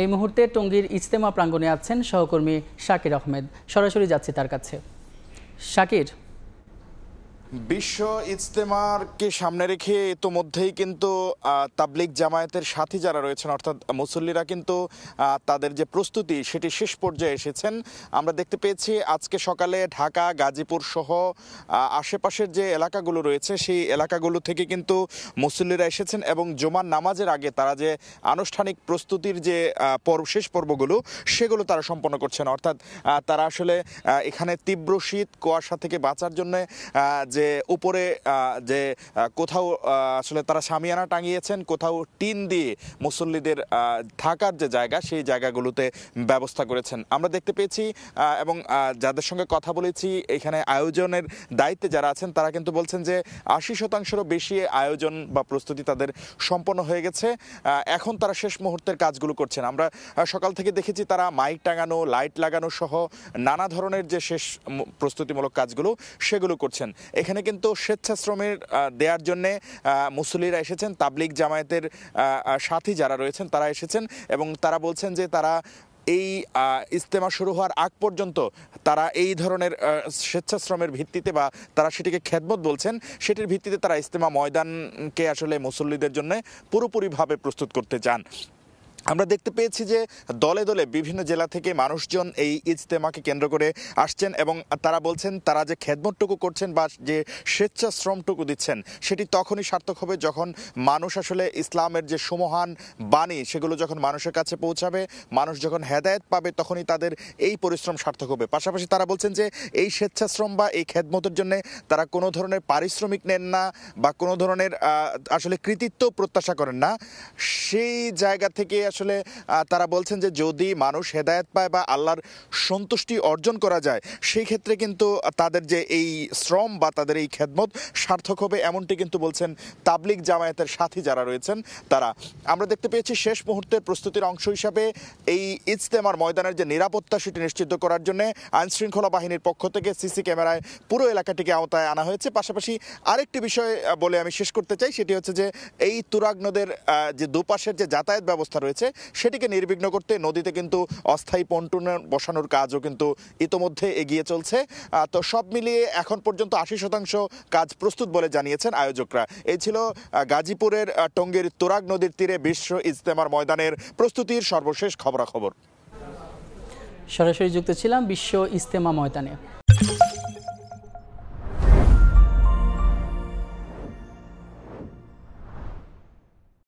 এই মুহূর্তে টঙ্গীর ইজতেমা প্রাঙ্গণে আছেন সহকর্মী শাকির আহমেদ। সরাসরি যাচ্ছে তার কাছে। শাকির, বিশ্ব ইজতেমাকে সামনে রেখে ইতোমধ্যেই কিন্তু তাবলিগ জামায়াতের সাথী যারা রয়েছেন অর্থাৎ মুসল্লিরা কিন্তু তাদের যে প্রস্তুতি সেটি শেষ পর্যায়ে এসেছেন। আমরা দেখতে পেয়েছি আজকে সকালে ঢাকা, গাজীপুর সহ আশেপাশের যে এলাকাগুলো রয়েছে সেই এলাকাগুলো থেকে কিন্তু মুসল্লিরা এসেছেন এবং জুমার নামাজের আগে তারা যে আনুষ্ঠানিক প্রস্তুতির যে শেষ পর্বগুলো সেগুলো তারা সম্পন্ন করছেন। অর্থাৎ তারা আসলে এখানে তীব্র শীত কুয়াশা থেকে বাঁচার জন্য যে উপরে যে কোথাও আসলে তারা শামিয়ানা টাঙিয়েছেন, কোথাও টিন দিয়ে মুসল্লিদের থাকার যে জায়গা সেই জায়গাগুলোতে ব্যবস্থা করেছেন আমরা দেখতে পেয়েছি। এবং যাদের সঙ্গে কথা বলেছি এখানে আয়োজনের দায়িত্বে যারা আছেন তারা কিন্তু বলছেন যে ৮০%-রও বেশি আয়োজন বা প্রস্তুতি তাদের সম্পন্ন হয়ে গেছে। এখন তারা শেষ মুহূর্তের কাজগুলো করছেন। আমরা সকাল থেকে দেখেছি তারা মাইক টাঙানো, লাইট লাগানো সহ নানা ধরনের যে শেষ প্রস্তুতিমূলক কাজগুলো সেগুলো করছেন। এখানে কিন্তু স্বেচ্ছাশ্রমের দেওয়ার জন্যে মুসল্লিরা এসেছেন, তাবলিগ জামায়াতের সাথী যারা রয়েছেন তারা এসেছেন এবং তারা বলছেন যে তারা এই ইজতেমা শুরু হওয়ার আগ পর্যন্ত তারা এই ধরনের স্বেচ্ছাশ্রমের ভিত্তিতে বা তারা সেটিকে খেদমত বলছেন, সেটির ভিত্তিতে তারা ইজতেমা ময়দানকে আসলে মুসল্লিদের জন্য পুরোপুরিভাবে প্রস্তুত করতে চান। আমরা দেখতে পেয়েছি যে দলে দলে বিভিন্ন জেলা থেকে মানুষজন এই ইজতেমাকে কেন্দ্র করে আসছেন এবং তারা বলছেন তারা যে খেদমতটুকু করছেন বা যে স্বেচ্ছাশ্রমটুকু দিচ্ছেন সেটি তখনই সার্থক হবে যখন মানুষ আসলে ইসলামের যে সুমহান বাণী সেগুলো যখন মানুষের কাছে পৌঁছাবে, মানুষ যখন হেদায়েত পাবে তখনই তাদের এই পরিশ্রম সার্থক হবে। পাশাপাশি তারা বলছেন যে এই স্বেচ্ছাশ্রম বা এই খেদমতের জন্য তারা কোনো ধরনের পারিশ্রমিক নেন না বা কোনো ধরনের আসলে কৃতিত্ব প্রত্যাশা করেন না। সেই জায়গা থেকে আসলে তারা বলছেন যে যদি মানুষ হেদায়েত পায় বা আল্লাহর সন্তুষ্টি অর্জন করা যায় সেই ক্ষেত্রে কিন্তু তাদের যে এই শ্রম বা তাদের এই খেদমত সার্থক হবে, এমনটি কিন্তু বলছেন তাবলিগ জামায়াতের সাথী যারা রয়েছেন তারা। আমরা দেখতে পেয়েছি শেষ মুহূর্তের প্রস্তুতির অংশ হিসাবে এই ইজতেমার ময়দানের যে নিরাপত্তা সেটি নিশ্চিত করার জন্য আইনশৃঙ্খলা বাহিনীর পক্ষ থেকে সিসি ক্যামেরায় পুরো এলাকাটিকে আওতায় আনা হয়েছে। পাশাপাশি আরেকটি বিষয় বলে আমি শেষ করতে চাই, সেটি হচ্ছে যে এই তুরাগ নদের যে দুপাশের যে যাতায়াত ব্যবস্থা রয়েছে সেটিকে নির্বিঘ্ন করতে নদীতে কিন্তু অস্থায়ী পন্টুন বসানোর কাজও কিন্তু ইতোমধ্যে এগিয়ে চলছে। তো সব মিলিয়ে এখন পর্যন্ত ৮০% কাজ প্রস্তুত বলে জানিয়েছেন আয়োজকরা। এই ছিল গাজীপুরের টঙ্গীর তুরাগ নদীর তীরে বিশ্ব ইজতেমার ময়দানের প্রস্তুতির সর্বশেষ খবরাখবর। সরাসরি যুক্ত ছিলাম বিশ্ব ইজতেমা ময়দানে।